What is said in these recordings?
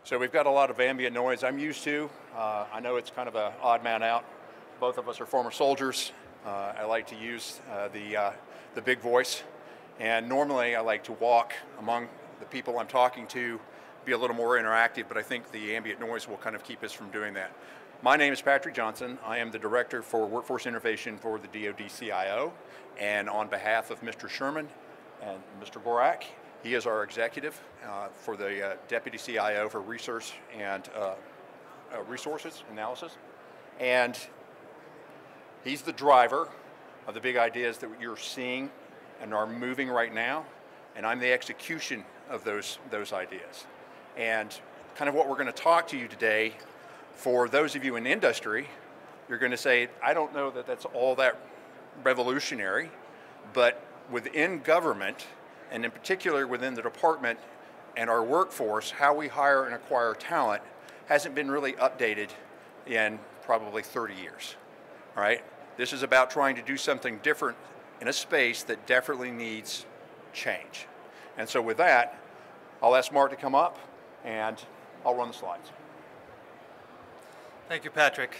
So we've got a lot of ambient noise I'm used to. I know it's kind of an odd man out. Both of us are former soldiers. I like to use the big voice. And normally I like to walk among the people I'm talking to, be a little more interactive, but I think the ambient noise will kind of keep us from doing that. My name is Patrick Johnson. I am the Director for Workforce Innovation for the DoD CIO. And on behalf of Mr. Sherman and Mr. Gorak, he is our executive for the Deputy CIO for Research and Resources Analysis. And he's the driver of the big ideas that you're seeing and are moving right now. And I'm the execution of those ideas. And kind of what we're going to talk to you today, for those of you in industry, you're going to say, I don't know that that's all that revolutionary, but within government, and in particular within the department and our workforce, how we hire and acquire talent hasn't been really updated in probably 30 years, all right? This is about trying to do something different in a space that definitely needs change. And so with that, I'll ask Mark to come up and I'll run the slides. Thank you, Patrick.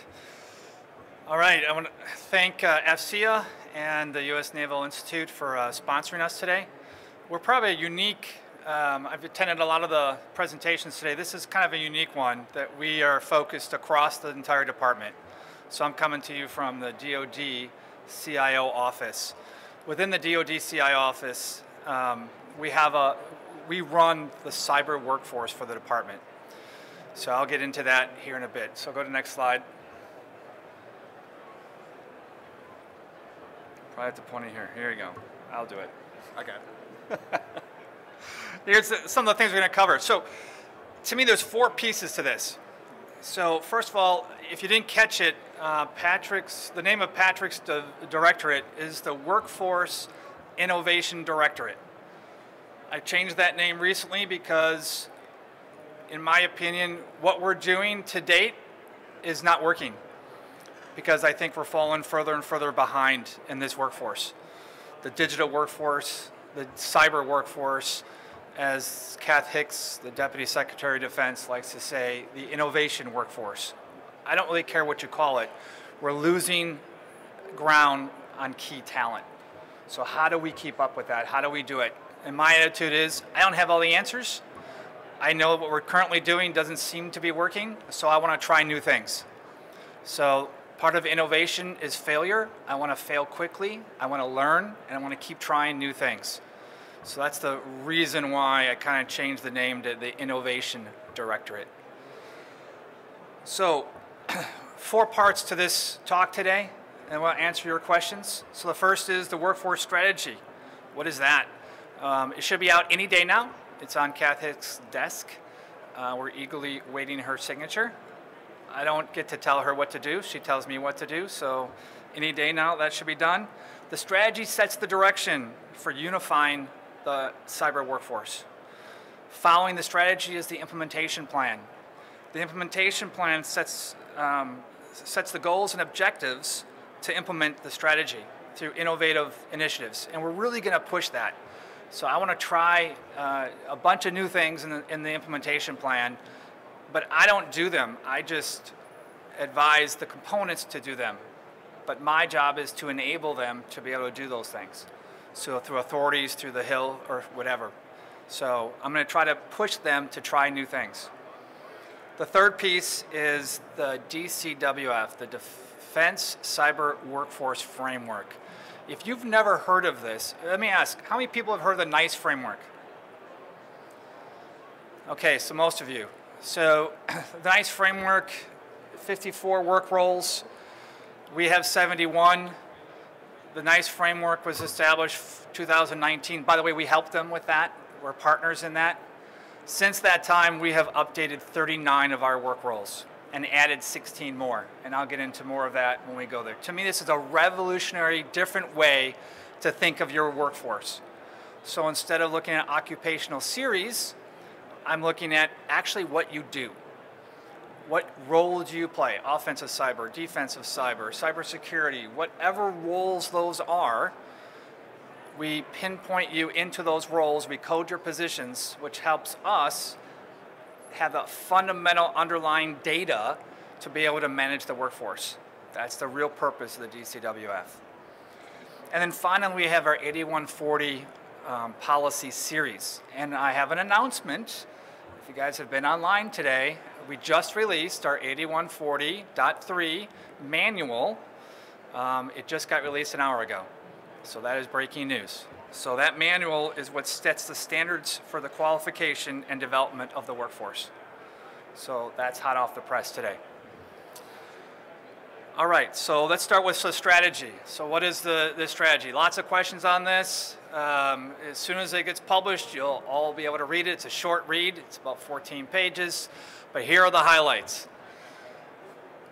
All right, I want to thank FCA and the U.S. Naval Institute for sponsoring us today. We're probably a unique, I've attended a lot of the presentations today. This is kind of a unique one that we are focused across the entire department. So I'm coming to you from the DoD CIO office. Within the DoD CIO office, we run the cyber workforce for the department. So I'll get into that here in a bit. So go to the next slide. Probably have to point it here. Here you go. I'll do it. Okay. Here's some of the things we're going to cover. So to me, there's 4 pieces to this. So first of all, if you didn't catch it, the name of Patrick's directorate is the Workforce Innovation Directorate. I changed that name recently because, in my opinion, what we're doing to date is not working, because I think we're falling further and further behind in this workforce. The digital workforce, the cyber workforce, as Kath Hicks, the Deputy Secretary of Defense, likes to say, the innovation workforce. I don't really care what you call it. We're losing ground on key talent. So how do we keep up with that? How do we do it? And my attitude is, I don't have all the answers. I know what we're currently doing doesn't seem to be working, so I want to try new things. So part of innovation is failure. I want to fail quickly, I want to learn, and I want to keep trying new things. So that's the reason why I kind of changed the name to the Innovation Directorate. So 4 parts to this talk today, and we'll answer your questions. So the first is the workforce strategy. What is that? It should be out any day now. It's on Kath Hicks' desk. We're eagerly waiting her signature. I don't get to tell her what to do. She tells me what to do. So any day now, that should be done. The strategy sets the direction for unifying the cyber workforce. Following the strategy is the implementation plan. The implementation plan sets the goals and objectives to implement the strategy through innovative initiatives. And we're really going to push that. So I want to try a bunch of new things in the implementation plan, but I don't do them. I just advise the components to do them. But my job is to enable them to be able to do those things. So through authorities, through the Hill, or whatever. So I'm going to try to push them to try new things. The third piece is the DCWF, the Defense Cyber Workforce Framework. If you've never heard of this, let me ask, how many people have heard of the NICE framework? Okay, so most of you. So the NICE framework, 54 work roles. We have 71. The NICE framework was established 2019. By the way, we helped them with that. We're partners in that. Since that time, we have updated 39 of our work roles and added 16 more. And I'll get into more of that when we go there. To me, this is a revolutionary, different way to think of your workforce. So instead of looking at occupational series, I'm looking at actually what you do. What role do you play? Offensive cyber, defensive cyber, cybersecurity, whatever roles those are, we pinpoint you into those roles, we code your positions, which helps us have the fundamental underlying data to be able to manage the workforce. That's the real purpose of the DCWF. And then finally, we have our 8140 policy series. And I have an announcement. If you guys have been online today, we just released our 8140.3 manual. It just got released an hour ago. So that is breaking news. So that manual is what sets the standards for the qualification and development of the workforce. So that's hot off the press today. All right, so let's start with the strategy. So what is the strategy? Lots of questions on this. As soon as it gets published, you'll all be able to read it. It's a short read. It's about 14 pages. But here are the highlights.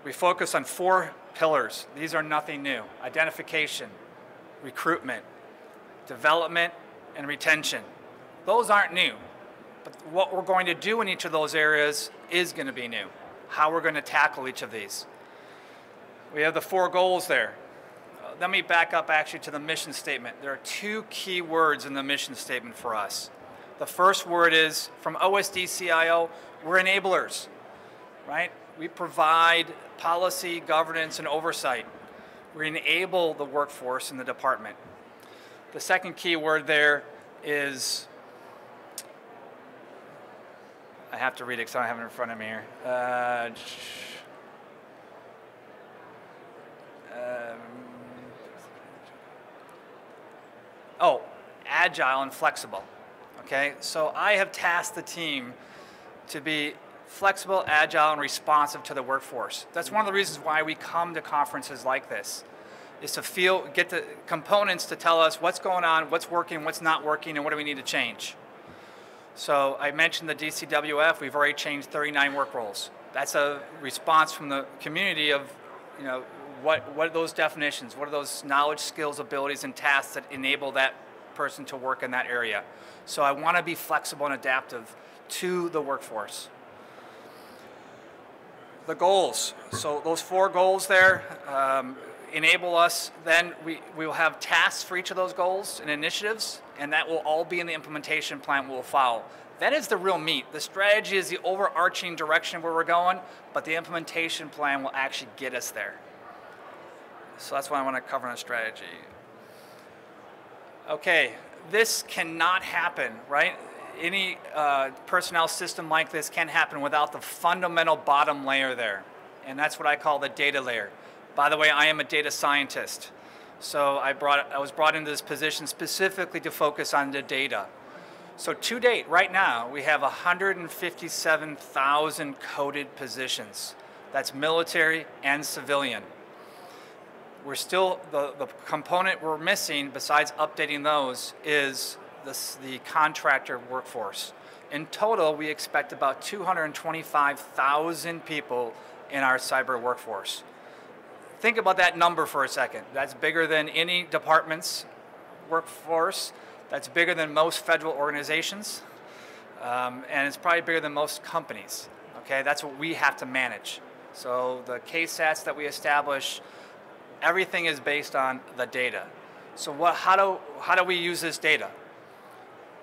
We focus on 4 pillars. These are nothing new. Identification, recruitment, development, and retention. Those aren't new. But what we're going to do in each of those areas is going to be new. How we're going to tackle each of these. We have the 4 goals there. Let me back up actually to the mission statement. There are 2 key words in the mission statement for us. The first word is, from OSD-CIO, we're enablers, right? We provide policy, governance, and oversight. We enable the workforce in the department. The second key word there is, I have to read it because I don't have it in front of me here. Agile and flexible. Okay, so I have tasked the team to be flexible, agile, and responsive to the workforce. That's one of the reasons why we come to conferences like this, is to get the components to tell us what's going on, what's working, what's not working, and what do we need to change. So I mentioned the DCWF. We've already changed 39 work roles. That's a response from the community of, you know, what are those definitions? What are those knowledge, skills, abilities, and tasks that enable that person to work in that area? So I want to be flexible and adaptive to the workforce. The goals. So those 4 goals there enable us. Then we will have tasks for each of those goals and initiatives, and that will all be in the implementation plan we'll follow. That is the real meat. The strategy is the overarching direction of where we're going, but the implementation plan will actually get us there. So that's what I want to cover in strategy. Okay, this cannot happen, right? Any personnel system like this can't happen without the fundamental bottom layer there. And that's what I call the data layer. By the way, I am a data scientist. So I was brought into this position specifically to focus on the data. So to date, right now, we have 157,000 coded positions. That's military and civilian. We're still, the component we're missing, besides updating those, is the contractor workforce. In total, we expect about 225,000 people in our cyber workforce. Think about that number for a second. That's bigger than any department's workforce. That's bigger than most federal organizations. And it's probably bigger than most companies. Okay, that's what we have to manage. So the KSATs that we establish, everything is based on the data. So how do we use this data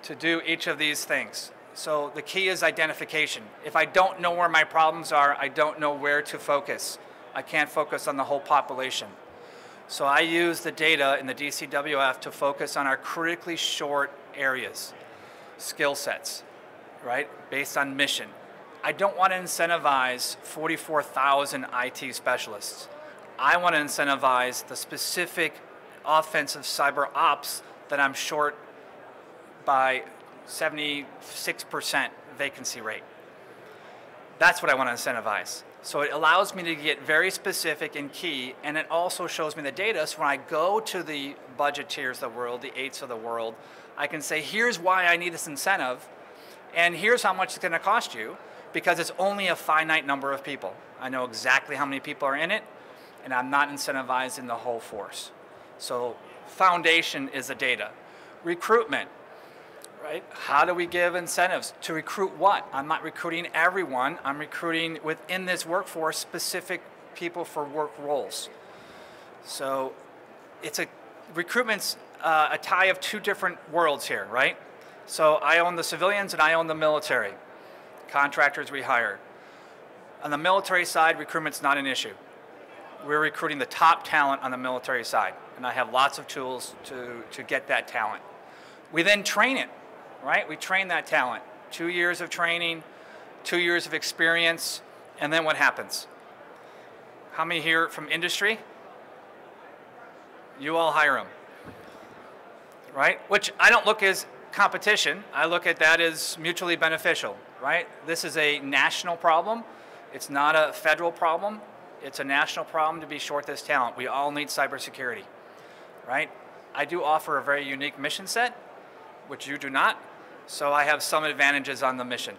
to do each of these things? So the key is identification. If I don't know where my problems are, I don't know where to focus. I can't focus on the whole population. So I use the data in the DCWF to focus on our critically short areas, skill sets, right, based on mission. I don't want to incentivize 44,000 IT specialists. I want to incentivize the specific offensive cyber ops that I'm short by 76% vacancy rate. That's what I want to incentivize. So it allows me to get very specific and key, and it also shows me the data, so when I go to the budgeteers of the world, the eights of the world, I can say, here's why I need this incentive, and here's how much it's going to cost you, because it's only a finite number of people. I know exactly how many people are in it, and I'm not incentivizing the whole force. So foundation is the data. Recruitment, right? How do we give incentives to recruit what? I'm not recruiting everyone. I'm recruiting within this workforce specific people for work roles. So recruitment's a tie of 2 different worlds here, right? So I own the civilians and I own the military. contractors we hire. On the military side, recruitment's not an issue. We're recruiting the top talent on the military side, and I have lots of tools to get that talent. We then train it, right? We train that talent. 2 years of training, 2 years of experience, and then what happens? How many here from industry? You all hire them, right? Which I don't look as competition. I look at that as mutually beneficial, right? This is a national problem. It's not a federal problem. It's a national problem to be short this talent. We all need cybersecurity, right? I do offer a very unique mission set, which you do not. So I have some advantages on the mission,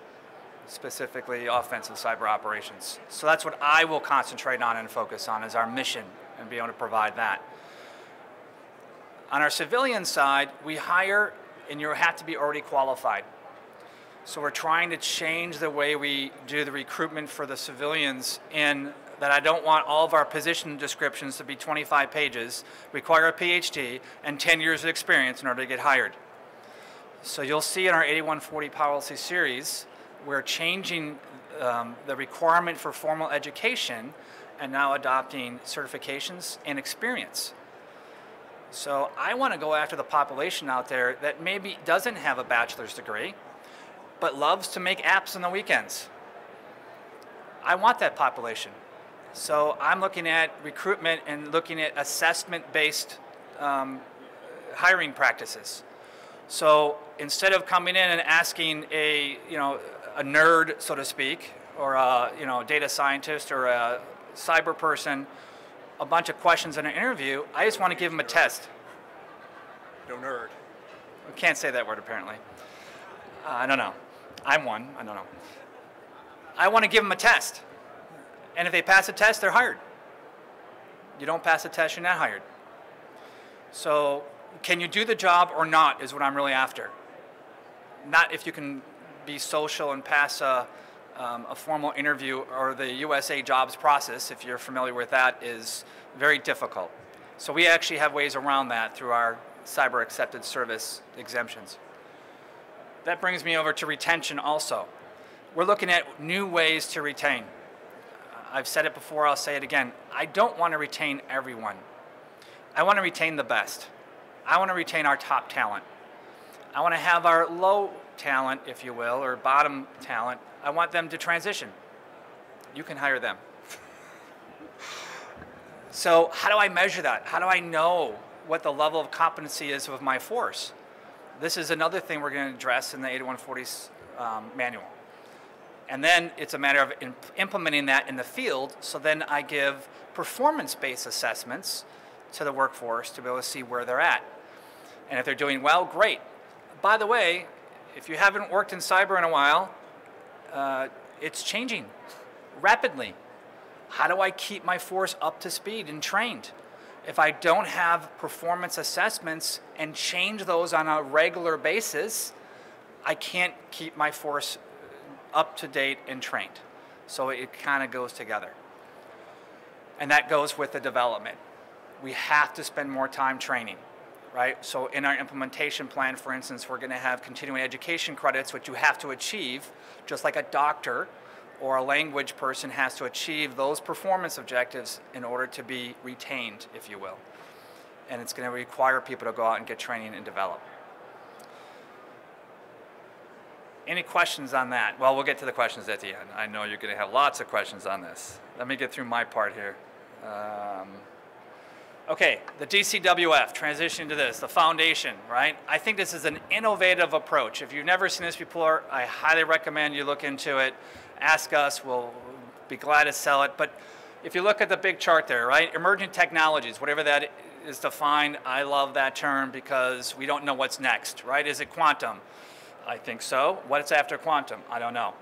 specifically offensive cyber operations. So that's what I will concentrate on and focus on, is our mission and be able to provide that. On our civilian side, we hire, and you have to be already qualified. So we're trying to change the way we do the recruitment for the civilians, in that I don't want all of our position descriptions to be 25 pages, require a PhD, and 10 years of experience in order to get hired. So you'll see in our 8140 policy series, we're changing the requirement for formal education and now adopting certifications and experience. So I want to go after the population out there that maybe doesn't have a bachelor's degree, but loves to make apps on the weekends. I want that population. So I'm looking at recruitment and looking at assessment-based hiring practices. So instead of coming in and asking a nerd, so to speak, or a data scientist or a cyber person a bunch of questions in an interview, I just want to give them a test. No nerd. We can't say that word apparently. I don't know. I'm one. I don't know. I want to give them a test. And if they pass the test, they're hired. You don't pass the test, you're not hired. So can you do the job or not is what I'm really after. Not if you can be social and pass a formal interview, or the USA jobs process, if you're familiar with that, is very difficult. So we actually have ways around that through our cyber accepted service exemptions. That brings me over to retention also. We're looking at new ways to retain. I've said it before, I'll say it again. I don't want to retain everyone. I want to retain the best. I want to retain our top talent. I want to have our low talent, if you will, or bottom talent, I want them to transition. You can hire them. So how do I measure that? How do I know what the level of competency is of my force? This is another thing we're going to address in the 8140 manual. And then it's a matter of implementing that in the field, so then I give performance-based assessments to the workforce to be able to see where they're at. And if they're doing well, great. By the way, if you haven't worked in cyber in a while, it's changing rapidly. How do I keep my force up to speed and trained? If I don't have performance assessments and change those on a regular basis, I can't keep my force up to date and trained. So it kind of goes together. And that goes with the development. We have to spend more time training, right? So in our implementation plan, for instance, we're going to have continuing education credits, which you have to achieve, just like a doctor or a language person has to achieve those performance objectives in order to be retained, if you will. And it's going to require people to go out and get training and develop. Any questions on that? Well, we'll get to the questions at the end. I know you're going to have lots of questions on this. Let me get through my part here. Okay, the DCWF, transition to this, the foundation, right? I think this is an innovative approach. If you've never seen this before, I highly recommend you look into it. Ask us, we'll be glad to sell it. But if you look at the big chart there, right? Emerging technologies, whatever that is defined, I love that term because we don't know what's next, right? Is it quantum? I think so. What's after quantum? I don't know.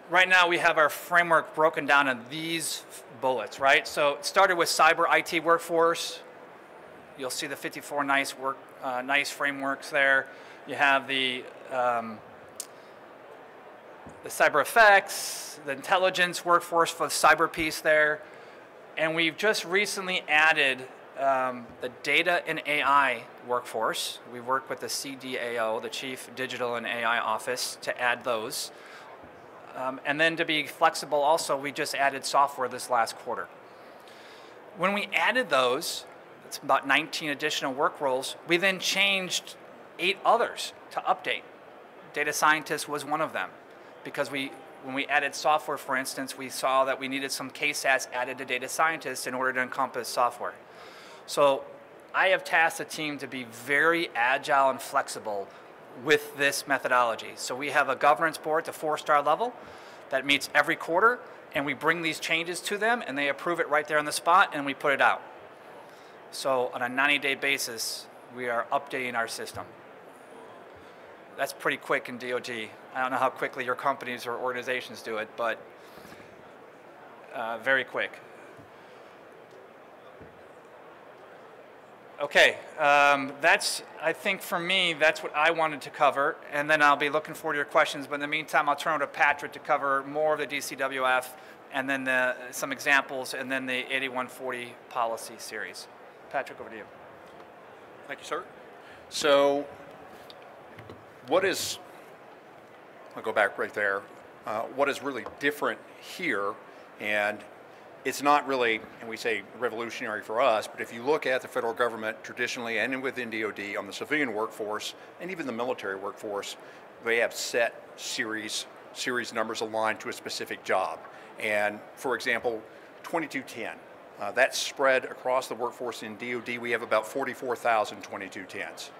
Right now we have our framework broken down in these bullets, right? So it started with cyber IT workforce. You'll see the 54 nice frameworks there. You have the cyber effects, the intelligence workforce for the cyber piece there. And we've just recently added the data and AI workforce. We work with the CDAO, the Chief Digital and AI Office, to add those. And then to be flexible also, we just added software this last quarter. When we added those, it's about 19 additional work roles, we then changed 8 others to update. Data scientist was one of them, because when we added software, for instance, we saw that we needed some KSATs added to data scientists in order to encompass software. So I have tasked the team to be very agile and flexible with this methodology. So we have a governance board at the 4-star level that meets every quarter, and we bring these changes to them, and they approve it right there on the spot, and we put it out. So on a 90-day basis, we are updating our system. That's pretty quick in DoD. I don't know how quickly your companies or organizations do it, but very quick. Okay, I think for me, that's what I wanted to cover, and then I'll be looking forward to your questions, but in the meantime, I'll turn it to Patrick to cover more of the DCWF, and then some examples, and then the 8140 policy series. Patrick, over to you. Thank you, sir. So, I'll go back right there, what is really different here, and it's not really, and we say revolutionary for us, but if you look at the federal government traditionally and within DoD on the civilian workforce and even the military workforce, they have set series numbers aligned to a specific job. And for example, 2210, that's spread across the workforce in DoD. We have about 44,000 2210s.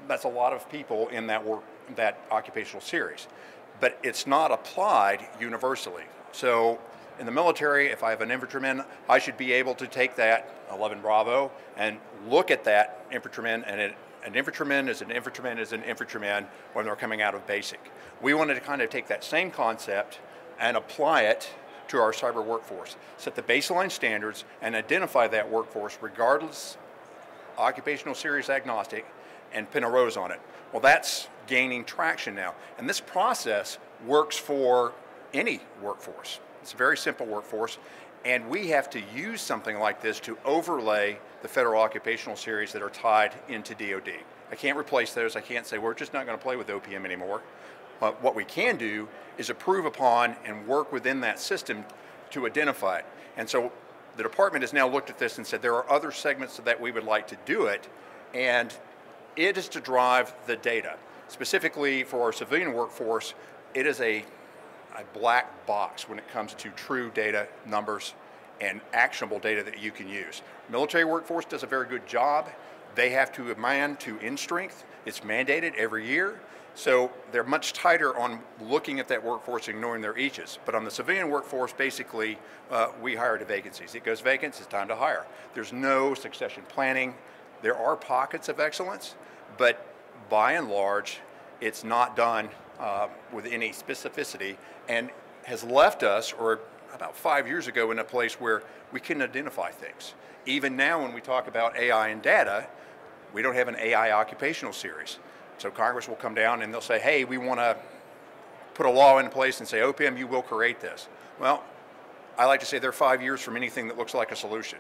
That's a lot of people in that occupational series, but it's not applied universally. So in the military, if I have an infantryman, I should be able to take that 11 Bravo and look at that infantryman, and an infantryman is an infantryman is an infantryman when they're coming out of basic. We wanted to kind of take that same concept and apply it to our cyber workforce, set the baseline standards and identify that workforce regardless, occupational series agnostic, and pin a rose on it. Well, that's gaining traction now. And this process works for any workforce. It's a very simple workforce, and we have to use something like this to overlay the federal occupational series that are tied into DoD. I can't replace those. I can't say we're just not going to play with OPM anymore. What we can do is improve upon and work within that system to identify it. And so the department has now looked at this and said there are other segments that we would like to do it, and it is to drive the data. Specifically for our civilian workforce, it is a black box when it comes to true data, numbers, and actionable data that you can use. Military workforce does a very good job. They have to man to end strength. It's mandated every year. So they're much tighter on looking at that workforce, ignoring their eaches. But on the civilian workforce, basically, we hire to vacancies. It goes vacant, it's time to hire. There's no succession planning. There are pockets of excellence, but by and large, it's not done with any specificity, and has left us, or about 5 years ago, in a place where we can identify things. Even now when we talk about AI and data, we don't have an AI occupational series. So Congress will come down and they'll say, hey, we want to put a law in place and say, OPM, you will create this. Well, I like to say they're 5 years from anything that looks like a solution.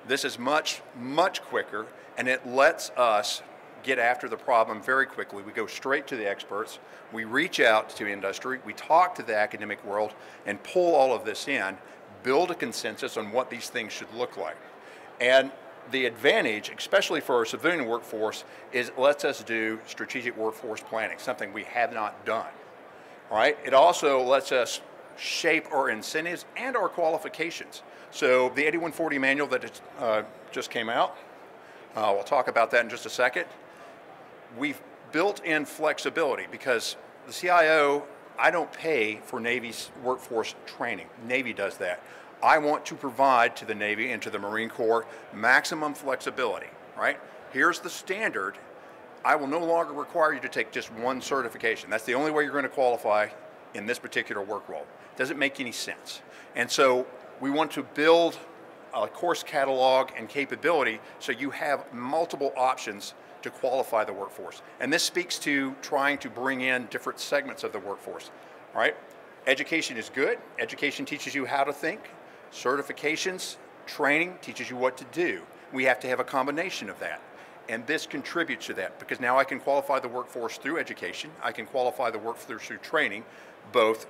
This is much, much quicker, and it lets us get after the problem very quickly. We go straight to the experts, we reach out to industry, we talk to the academic world, and pull all of this in, build a consensus on what these things should look like. And the advantage, especially for our civilian workforce, is it lets us do strategic workforce planning, something we have not done. All right? It also lets us shape our incentives and our qualifications. So the 8140 manual that just came out, we'll talk about that in just a second. We've built in flexibility because the CIO, I don't pay for Navy's workforce training. Navy does that. I want to provide to the Navy and to the Marine Corps maximum flexibility, right? Here's the standard. I will no longer require you to take just one certification. That's the only way you're going to qualify in this particular work role. Doesn't make any sense. And so we want to build a course catalog and capability so you have multiple options to qualify the workforce. And this speaks to trying to bring in different segments of the workforce, all right? Education is good. Education teaches you how to think. Certifications, training teaches you what to do. We have to have a combination of that. And this contributes to that, because now I can qualify the workforce through education, I can qualify the workforce through training, both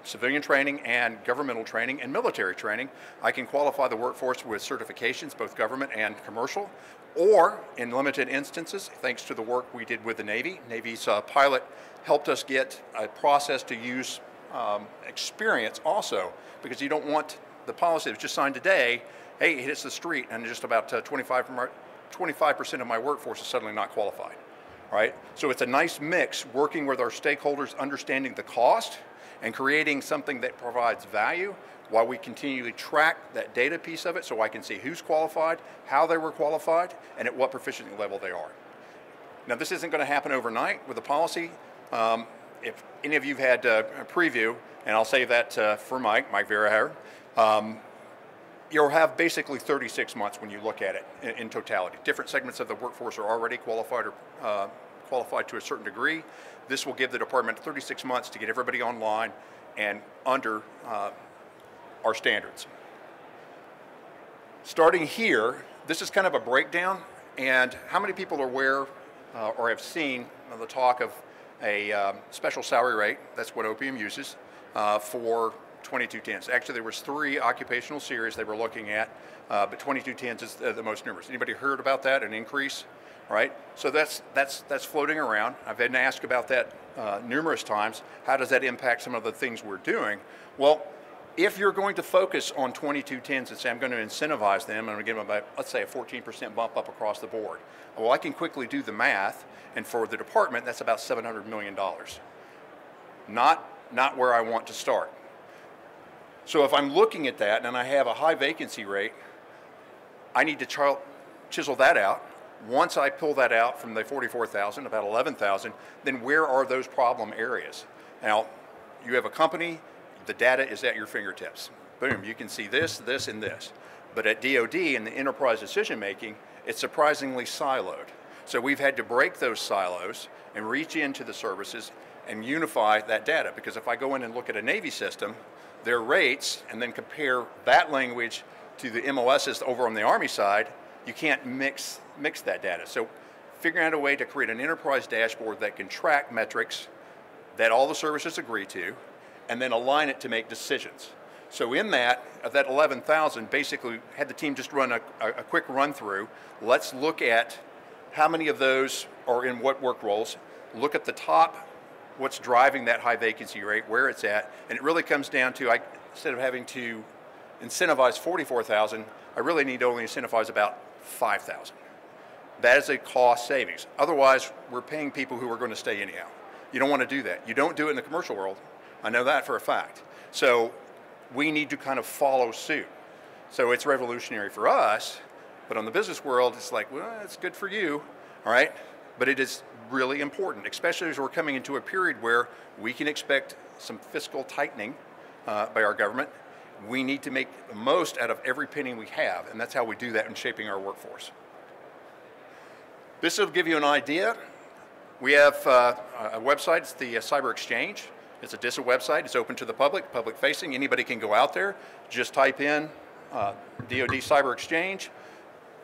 civilian training and governmental training and military training. I can qualify the workforce with certifications, both government and commercial, or in limited instances, thanks to the work we did with the Navy. Navy's pilot helped us get a process to use experience also, because you don't want the policy that was just signed today, hey, it hits the street and just about 25% of my workforce is suddenly not qualified, right? So it's a nice mix, working with our stakeholders, understanding the cost, and creating something that provides value while we continually track that data piece of it, so I can see who's qualified, how they were qualified, and at what proficiency level they are. Now, this isn't going to happen overnight with the policy. If any of you have had a preview, and I'll say that for Mike Verheyer, you'll have basically 36 months when you look at it in totality. Different segments of the workforce are already qualified or qualified to a certain degree. This will give the department 36 months to get everybody online and under our standards. Starting here, this is kind of a breakdown, and how many people are aware or have seen the talk of a special salary rate? That's what OPM uses for 2210s. Actually, there was 3 occupational series they were looking at, but 2210s is the most numerous. Anybody heard about that, an increase? Right? So that's floating around. I've been asked about that numerous times. How does that impact some of the things we're doing? Well, if you're going to focus on 2210s and say, I'm going to incentivize them, I'm going to give them about, let's say, a 14% bump up across the board. Well, I can quickly do the math, and for the department, that's about $700 million. Not where I want to start. So if I'm looking at that and I have a high vacancy rate, I need to chisel that out. Once I pull that out from the 44,000, about 11,000, then where are those problem areas? Now, you have a company, the data is at your fingertips. Boom, you can see this, this, and this. But at DoD and the enterprise decision making, it's surprisingly siloed. So we've had to break those silos and reach into the services and unify that data. Because if I go in and look at a Navy system, their rates, and then compare that language to the MOSs over on the Army side, you can't mix that data. So figuring out a way to create an enterprise dashboard that can track metrics that all the services agree to, and then align it to make decisions. So in that, of that 11,000, basically had the team just run a quick run through. Let's look at how many of those are in what work roles, look at the top, what's driving that high vacancy rate, where it's at, and it really comes down to, instead of having to incentivize 44,000, I really need to only incentivize about 5,000. That is a cost savings. Otherwise, we're paying people who are going to stay anyhow. You don't want to do that. You don't do it in the commercial world. I know that for a fact. So we need to kind of follow suit. So it's revolutionary for us, but on the business world, it's like, well, it's good for you, all right? But it is really important, especially as we're coming into a period where we can expect some fiscal tightening by our government. We need to make the most out of every penny we have, and that's how we do that in shaping our workforce. This will give you an idea. We have a website, it's the Cyber Exchange. It's a DISA website, it's open to the public, public facing. Anybody can go out there, just type in DoD Cyber Exchange,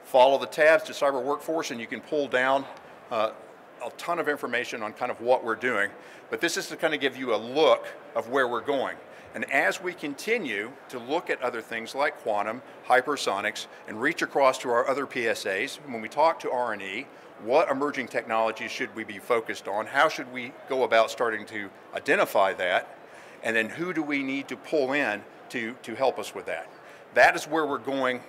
follow the tabs to Cyber Workforce, and you can pull down a ton of information on kind of what we're doing. But this is to kind of give you a look of where we're going. And as we continue to look at other things like quantum, hypersonics, and reach across to our other PSAs, when we talk to R&E, what emerging technologies should we be focused on? How should we go about starting to identify that? And then who do we need to pull in to help us with that? That is where we're going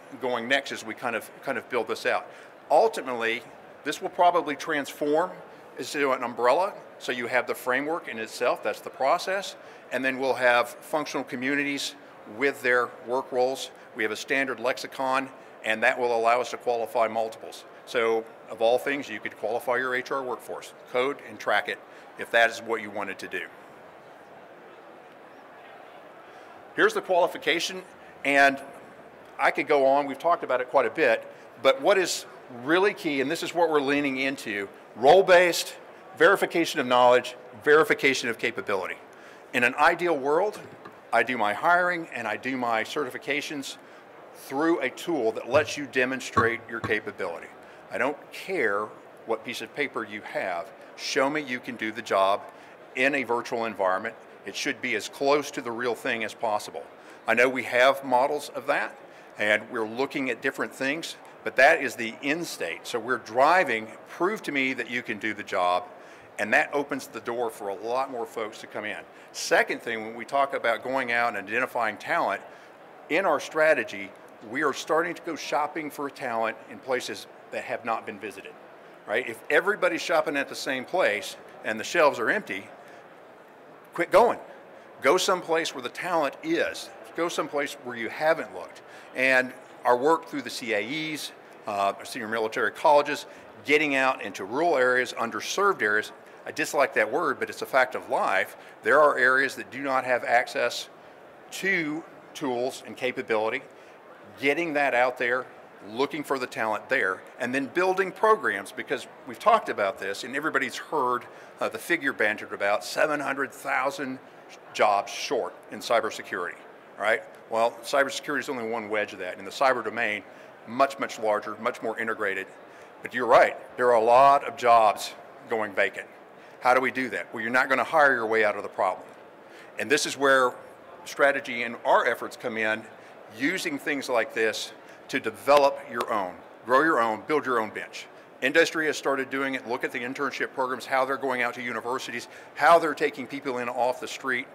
next as we kind of build this out. Ultimately, this will probably transform into an umbrella. So you have the framework in itself, that's the process, and then we'll have functional communities with their work roles. We have a standard lexicon, and that will allow us to qualify multiples. So of all things, you could qualify your HR workforce, code and track it if that is what you wanted to do. Here's the qualification, and I could go on, we've talked about it quite a bit, but what is really key, and this is what we're leaning into, role-based, verification of knowledge, verification of capability. In an ideal world, I do my hiring and I do my certifications through a tool that lets you demonstrate your capability. I don't care what piece of paper you have. Show me you can do the job in a virtual environment. It should be as close to the real thing as possible. I know we have models of that, and we're looking at different things, but that is the end state. So we're driving, prove to me that you can do the job, and that opens the door for a lot more folks to come in. Second thing, when we talk about going out and identifying talent, in our strategy, we are starting to go shopping for talent in places that have not been visited, right? If everybody's shopping at the same place and the shelves are empty, quit going. Go someplace where the talent is. Go someplace where you haven't looked. And our work through the CAEs, senior military colleges, getting out into rural areas, underserved areas. I dislike that word, but it's a fact of life. There are areas that do not have access to tools and capability. Getting that out there, looking for the talent there, and then building programs, because we've talked about this, and everybody's heard the figure bantered about 700,000 jobs short in cybersecurity, right? Well, cybersecurity is only one wedge of that. In the cyber domain, much, much larger, much more integrated. But you're right, there are a lot of jobs going vacant. How do we do that? Well, you're not going to hire your way out of the problem. And this is where strategy and our efforts come in, using things like this to develop your own, grow your own, build your own bench. Industry has started doing it. Look at the internship programs, how they're going out to universities, how they're taking people in off the street.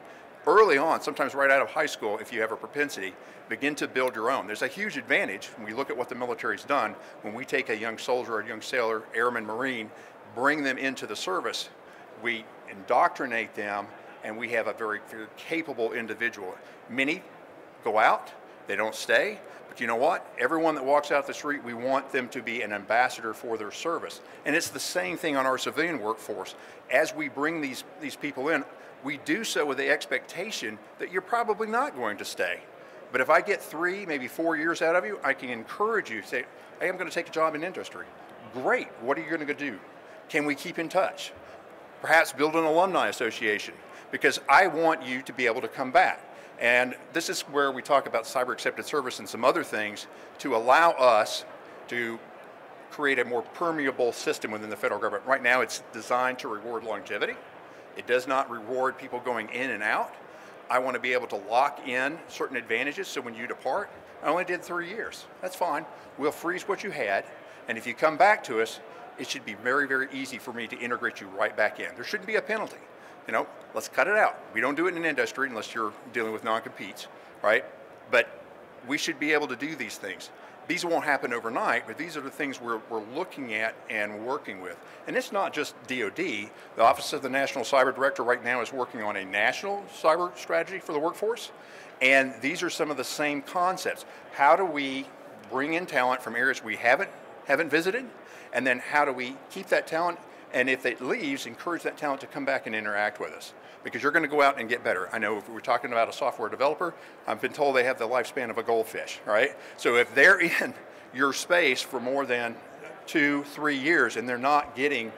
Early on, sometimes right out of high school, if you have a propensity, begin to build your own. There's a huge advantage when we look at what the military's done. When we take a young soldier, a young sailor, airman, Marine, bring them into the service, we indoctrinate them, and we have a very, very capable individual. Many go out, they don't stay, but you know what? Everyone that walks out the street, we want them to be an ambassador for their service. And it's the same thing on our civilian workforce. As we bring these people in, we do so with the expectation that you're probably not going to stay. But if I get 3, maybe 4 years out of you, I can encourage you, say, hey, I'm going to take a job in industry. Great, what are you going to do? Can we keep in touch? Perhaps build an alumni association, because I want you to be able to come back. And this is where we talk about cyber accepted service and some other things to allow us to create a more permeable system within the federal government. Right now it's designed to reward longevity. It does not reward people going in and out. I want to be able to lock in certain advantages, so when you depart, I only did 3 years. That's fine. We'll freeze what you had, and if you come back to us, it should be very, very easy for me to integrate you right back in. There shouldn't be a penalty. You know, let's cut it out. We don't do it in industry unless you're dealing with non-competes, right? But we should be able to do these things. These won't happen overnight, but these are the things we're looking at and working with. And it's not just DoD. The Office of the National Cyber Director right now is working on a national cyber strategy for the workforce. And these are some of the same concepts. How do we bring in talent from areas we haven't visited? And then how do we keep that talent? And if it leaves, encourage that talent to come back and interact with us. Because you're going to go out and get better. I know if we're talking about a software developer, I've been told they have the lifespan of a goldfish, right? So if they're in your space for more than 2-3 years and they're not getting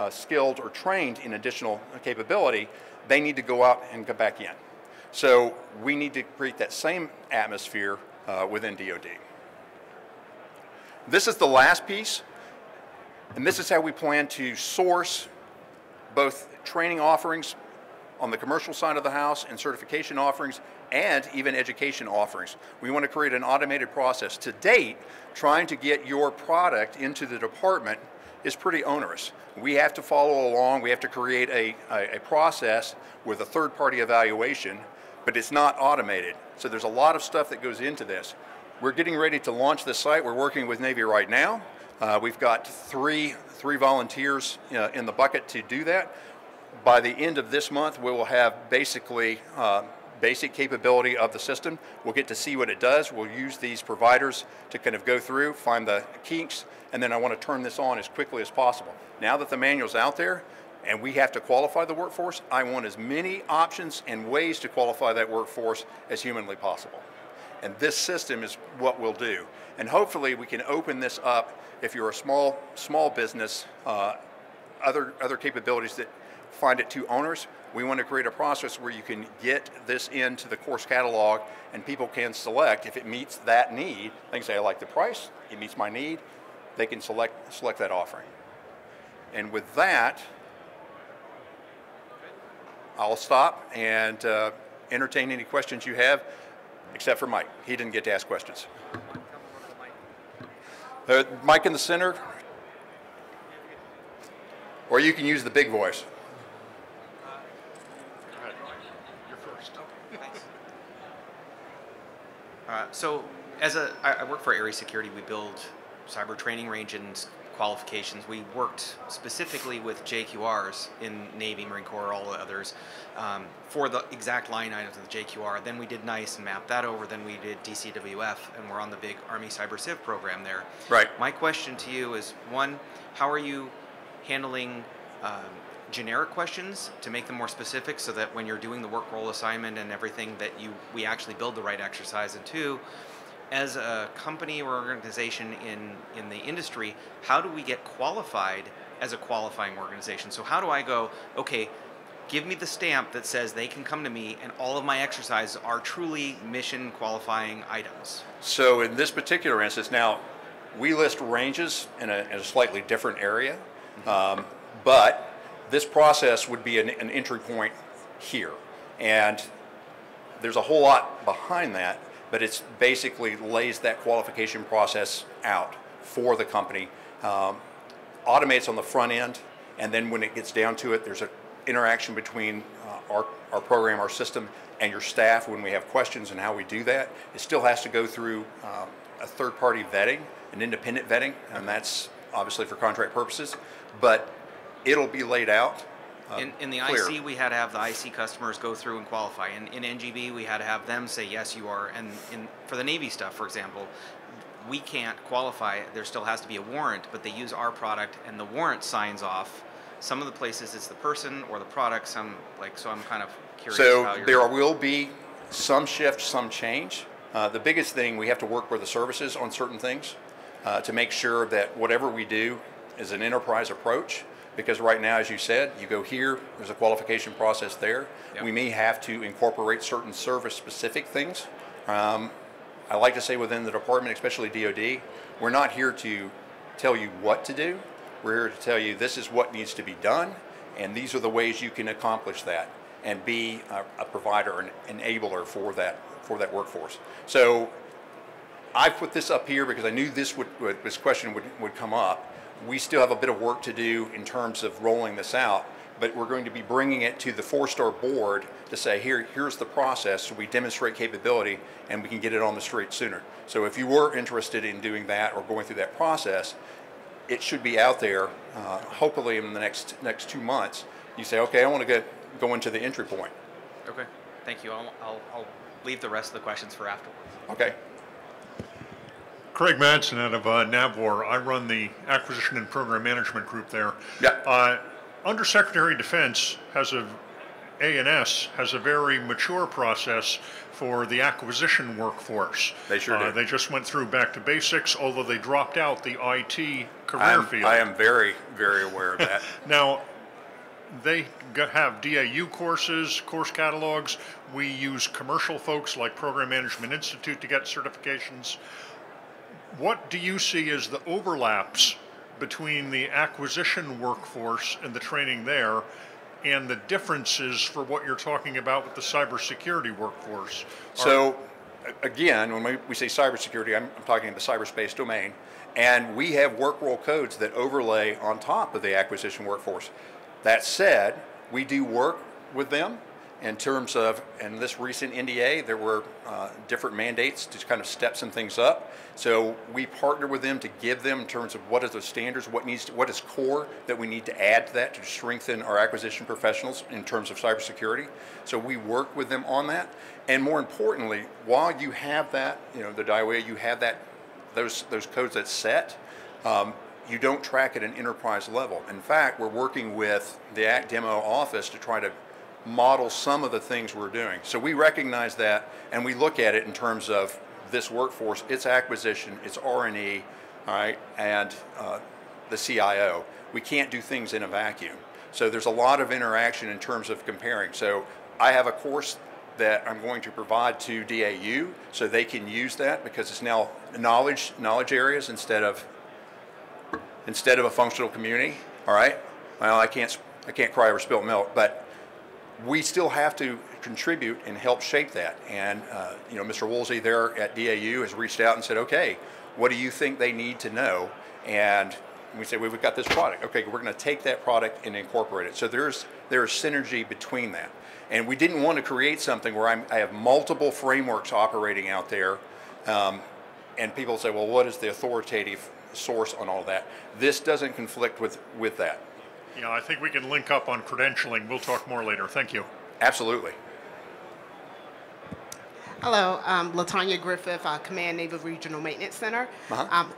skilled or trained in additional capability, they need to go out and come back in. So we need to create that same atmosphere within DoD. This is the last piece. And this is how we plan to source both training offerings on the commercial side of the house and certification offerings and even education offerings. We want to create an automated process. To date, trying to get your product into the department is pretty onerous. We have to follow along. We have to create a process with a third-party evaluation, but it's not automated. So there's a lot of stuff that goes into this. We're getting ready to launch this site. We're working with Navy right now. We've got three volunteers in the bucket to do that. By the end of this month, we will have basically basic capability of the system. We'll get to see what it does. We'll use these providers to kind of go through, find the kinks, and then I want to turn this on as quickly as possible. Now that the manual's out there and we have to qualify the workforce, I want as many options and ways to qualify that workforce as humanly possible. And this system is what we'll do. And hopefully we can open this up if you're a small business, other capabilities that find it too onerous. We want to create a process where you can get this into the course catalog and people can select if it meets that need. They can say, I like the price, it meets my need, they can select that offering. And with that, I'll stop and entertain any questions you have, except for Mike. He didn't get to ask questions. Mike in the center, or you can use the big voice. You're first. Thanks. So I work for Area Security. We build cyber training ranges, qualifications. We worked specifically with JQRs in Navy, Marine Corps, all the others, for the exact line items of the JQR. Then we did NICE and mapped that over. Then we did DCWF, and we're on the big Army Cyber Civ program there. Right. My question to you is, one, how are you handling generic questions to make them more specific so that when you're doing the work role assignment and everything that we actually build the right exercise? And two, as a company or organization in the industry, how do we get qualified as a qualifying organization? So how do I go, okay, give me the stamp that says they can come to me and all of my exercises are truly mission qualifying items? So in this particular instance, now we list ranges in a slightly different area, but this process would be an entry point here. And there's a whole lot behind that, but it's basically lays that qualification process out for the company, automates on the front end, and then when it gets down to it, there's an interaction between our program, our system, and your staff when we have questions and how we do that. It still has to go through a third-party vetting, an independent vetting, and that's obviously for contract purposes, but it'll be laid out. In the clear. IC, we had to have the IC customers go through and qualify. In NGB, we had to have them say, yes, you are. And for the Navy stuff, for example, we can't qualify. There still has to be a warrant, but they use our product, and the warrant signs off. Some of the places it's the person or the product. So I'm kind of curious. So there will be some shift, some change. The biggest thing, we have to work with the services on certain things to make sure that whatever we do is an enterprise approach. Because right now, as you said, you go here, there's a qualification process there. Yep. We may have to incorporate certain service-specific things. I like to say within the department, especially DoD, we're not here to tell you what to do. We're here to tell you this is what needs to be done, and these are the ways you can accomplish that and be a provider, an enabler for that workforce. So I put this up here because I knew this question would come up. We still have a bit of work to do in terms of rolling this out, but we're going to be bringing it to the 4-star board to say, here's the process, so we demonstrate capability and we can get it on the street sooner. So if you were interested in doing that or going through that process, it should be out there, hopefully in the next 2 months. You say, okay, I want to go into the entry point. Okay, thank you. I'll leave the rest of the questions for afterwards. Okay. Craig Madsen out of NAVWAR. I run the Acquisition and Program Management Group there. Yeah. Undersecretary of Defense A&S has a very mature process for the acquisition workforce. They sure do. They just went through back to basics, although they dropped out the IT career field. I am very, very aware of that. Now, they have DAU courses, course catalogs. We use commercial folks like Program Management Institute to get certifications. What do you see as the overlaps between the acquisition workforce and the training there and the differences for what you're talking about with the cybersecurity workforce? So, again, when we say cybersecurity, I'm talking the cyberspace domain, and we have work role codes that overlay on top of the acquisition workforce. That said, we do work with them in terms of, in this recent NDA, there were different mandates to kind of step some things up. So we partner with them to give them in terms of what are the standards, what is core that we need to add to that to strengthen our acquisition professionals in terms of cybersecurity. So we work with them on that. And more importantly, while you have that, the DIWA, you have that, those codes that's set, you don't track at an enterprise level. In fact, we're working with the ACT Demo office to try to model some of the things we're doing. So we recognize that, and we look at it in terms of this workforce, its acquisition, its R&E, all right, and the CIO. We can't do things in a vacuum. So there's a lot of interaction in terms of comparing. So I have a course that I'm going to provide to DAU so they can use that because it's now knowledge areas instead of instead of a functional community. All right. Well, I can't cry over spilt milk, but we still have to contribute and help shape that. And you know, Mr. Woolsey there at DAU has reached out and said, okay, what do you think they need to know? And we say, well, we've got this product. Okay, we're going to take that product and incorporate it. So there's synergy between that. And we didn't want to create something where I have multiple frameworks operating out there, and people say, well, what is the authoritative source on all that? This doesn't conflict with that. Yeah, I think we can link up on credentialing. We'll talk more later. Thank you. Absolutely. Hello, Latanya Griffith, Command Naval Regional Maintenance Center.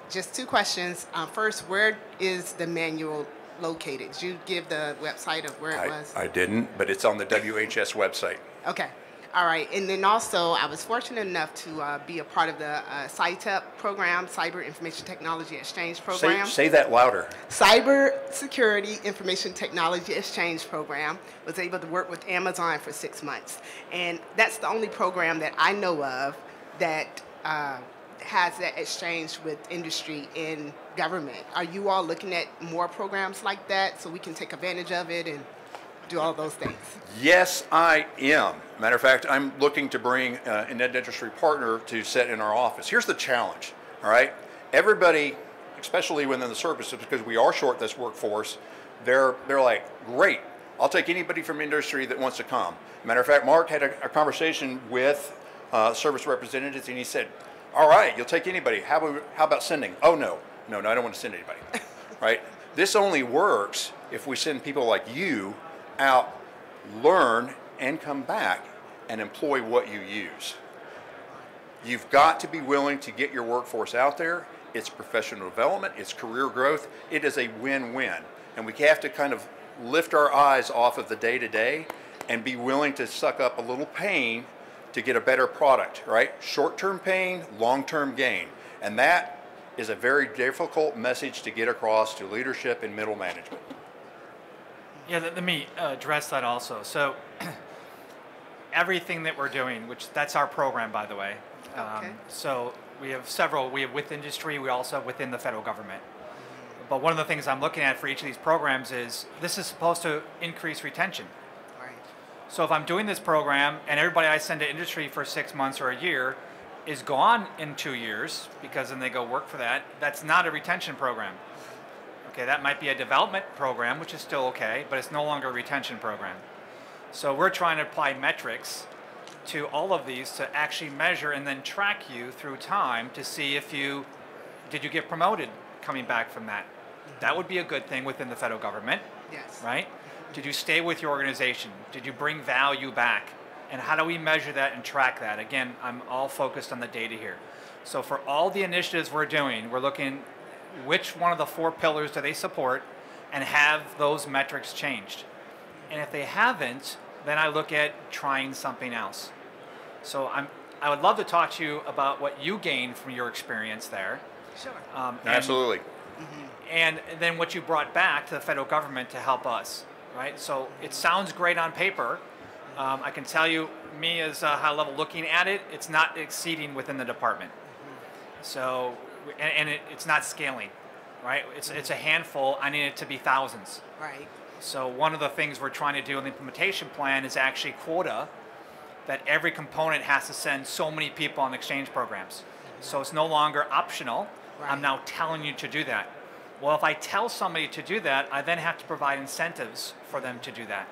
Just two questions. First, where is the manual located? Did you give the website of where it was? I didn't, but it's on the WHS website. Okay. All right. And then also, I was fortunate enough to be a part of the CITEP program, Cyber Information Technology Exchange Program. Say that louder. Cyber Security Information Technology Exchange Program. Was able to work with Amazon for 6 months. And that's the only program that I know of that has that exchange with industry and government. Are you all looking at more programs like that so we can take advantage of it and do all those things? Yes, I am. Matter of fact, I'm looking to bring an industry partner to sit in our office. Here's the challenge, all right? Everybody, especially within the services, because we are short this workforce, they're like, great, I'll take anybody from industry that wants to come. Matter of fact, Mark had a conversation with service representatives, and he said, all right, you'll take anybody. How about sending? Oh, no, I don't want to send anybody, right? This only works if we send people like you out, learn, and come back and employ what you use. You've got to be willing to get your workforce out there. It's professional development, it's career growth. It is a win-win. And we have to kind of lift our eyes off of the day-to-day and be willing to suck up a little pain to get a better product, right? Short-term pain, long-term gain. And that is a very difficult message to get across to leadership and middle management. Yeah, let me address that also. So everything that we're doing, which that's our program, by the way. Okay. So we have several. We have with industry. We also have within the federal government. But one of the things I'm looking at for each of these programs is this is supposed to increase retention. Right. So if I'm doing this program and everybody I send to industry for 6 months or a year is gone in 2 years because then they go work for that, that's not a retention program. Okay, that might be a development program, which is still okay, but it's no longer a retention program. So we're trying to apply metrics to all of these to actually measure and then track you through time to see if did you get promoted coming back from that. That would be a good thing within the federal government. Yes. Right? Did you stay with your organization? Did you bring value back? And how do we measure that and track that? Again, I'm all focused on the data here. So for all the initiatives we're doing, we're looking which one of the 4 pillars do they support and have those metrics changed. And if they haven't, then I look at trying something else. So I would love to talk to you about what you gained from your experience there. Sure. Absolutely. And then what you brought back to the federal government to help us, right? So it sounds great on paper. I can tell you, me as a high level looking at it, it's not exceeding within the department. So, and it's not scaling, right? It's a handful. I need it to be thousands. Right. So one of the things we're trying to do in the implementation plan is actually quota that every component has to send so many people on exchange programs. So it's no longer optional. Right. I'm now telling you to do that. Well, if I tell somebody to do that, I then have to provide incentives for them to do that.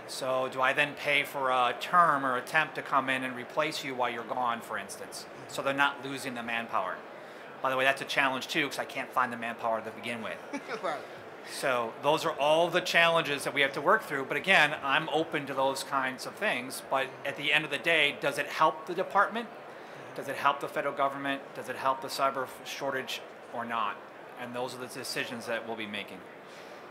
So do I then pay for a term or a temp to come in and replace you while you're gone, for instance, so they're not losing the manpower? By the way, that's a challenge too, because I can't find the manpower to begin with. Right. So those are all the challenges that we have to work through. But again, I'm open to those kinds of things. But at the end of the day, does it help the department? Does it help the federal government? Does it help the cyber shortage or not? And those are the decisions that we'll be making.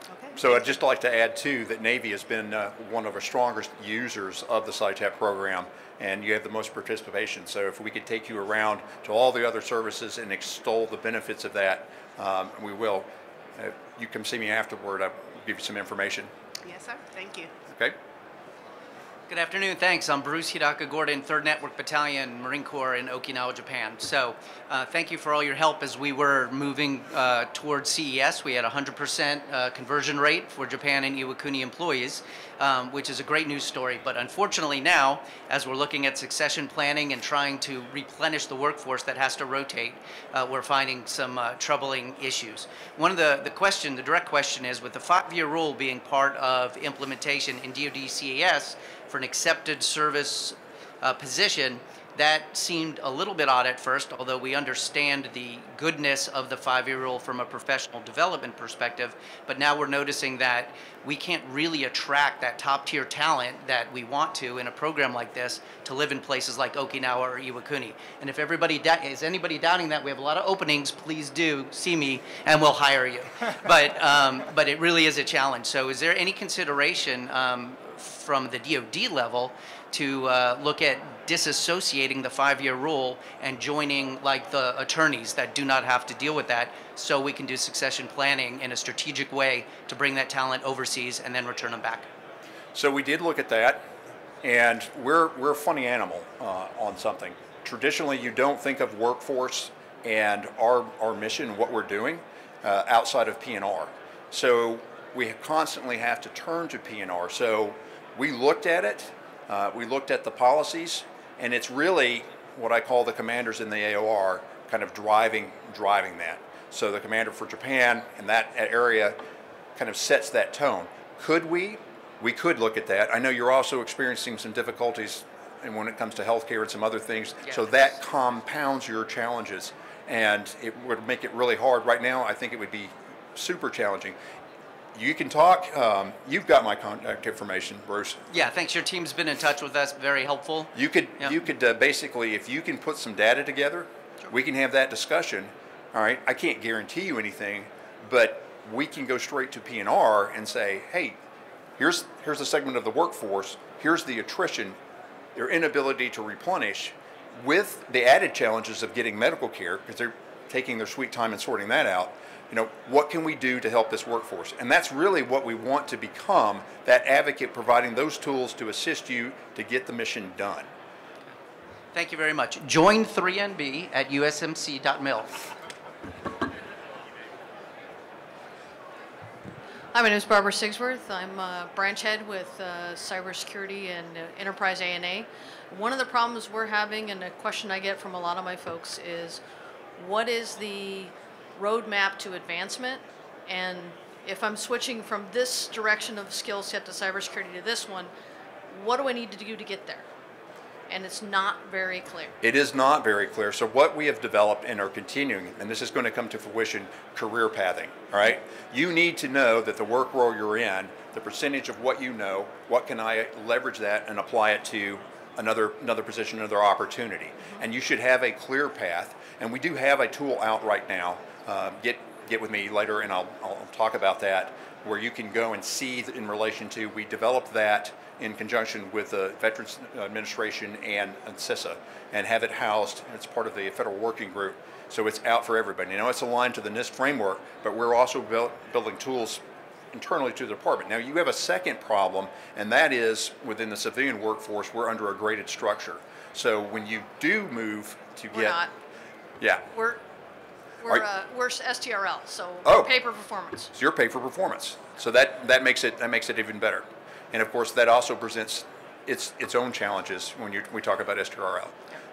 Okay. So I'd just like to add too that Navy has been one of our strongest users of the CITEP program, and you have the most participation. So if we could take you around to all the other services and extol the benefits of that, we will. You come see me afterward, I'll give you some information. Yes, sir. Thank you. Okay? Good afternoon, thanks. I'm Bruce Hidaka Gordon, 3rd Network Battalion, Marine Corps in Okinawa, Japan. So thank you for all your help as we were moving towards CES. We had a 100% conversion rate for Japan and Iwakuni employees, which is a great news story. But unfortunately now, as we're looking at succession planning and trying to replenish the workforce that has to rotate, we're finding some troubling issues. One of the direct question is, with the 5-year rule being part of implementation in DoD CES, for an accepted service position, that seemed a little bit odd at first, although we understand the goodness of the 5-year rule from a professional development perspective. But now we're noticing that we can't really attract that top-tier talent that we want to in a program like this to live in places like Okinawa or Iwakuni. And if is anybody doubting that, we have a lot of openings, please do see me and we'll hire you. But it really is a challenge. So is there any consideration from the DoD level to look at disassociating the 5-year rule and joining like the attorneys that do not have to deal with that, so we can do succession planning in a strategic way to bring that talent overseas and then return them back? So we did look at that, and we're a funny animal on something. Traditionally, you don't think of workforce and our mission, what we're doing, outside of P&R. So we constantly have to turn to P&R. So we looked at it, we looked at the policies, and it's really what I call the commanders in the AOR kind of driving that. So the commander for Japan and that area kind of sets that tone. Could we? We could look at that. I know you're also experiencing some difficulties when it comes to healthcare and some other things, yes. So that compounds your challenges, and it would make it really hard. Right now, I think it would be super challenging. You can talk. You've got my contact information, Bruce. Yeah, thanks. Your team's been in touch with us, very helpful. You could basically, if you can put some data together, sure, we can have that discussion. All right, I can't guarantee you anything, but we can go straight to P&R and say, hey, here's a segment of the workforce, here's the attrition, their inability to replenish, with the added challenges of getting medical care, because they're taking their sweet time and sorting that out. You know, what can we do to help this workforce? And that's really what we want to become, that advocate providing those tools to assist you to get the mission done. Thank you very much. Join 3NB at usmc.mil. Hi, my name is Barbara Sigsworth. I'm a branch head with cybersecurity and enterprise A&A. One of the problems we're having, and a question I get from a lot of my folks, is what is the roadmap to advancement? And if I'm switching from this direction of skill set to cybersecurity to this one, what do I need to do to get there? And it's not very clear. It is not very clear. So what we have developed and are continuing, and this is going to come to fruition, career pathing, all right? You need to know that the work role you're in, the percentage of what you know, what can I leverage that and apply it to another position, another opportunity. And you should have a clear path. And we do have a tool out right now. Get with me later and I'll talk about that, where you can go and see in relation to, we developed that in conjunction with the Veterans Administration and CISA, and have it housed. It's part of the Federal Working Group, so it's out for everybody. You know, it's aligned to the NIST framework, but we're also building tools internally to the department. Now, you have a second problem, and that is within the civilian workforce, we're under a graded structure. So when you do move to We're not. Yeah. We're STRL, so Oh. pay for performance. So you're paid for performance. So that makes it even better. And of course, that also presents its own challenges when we talk about STRL.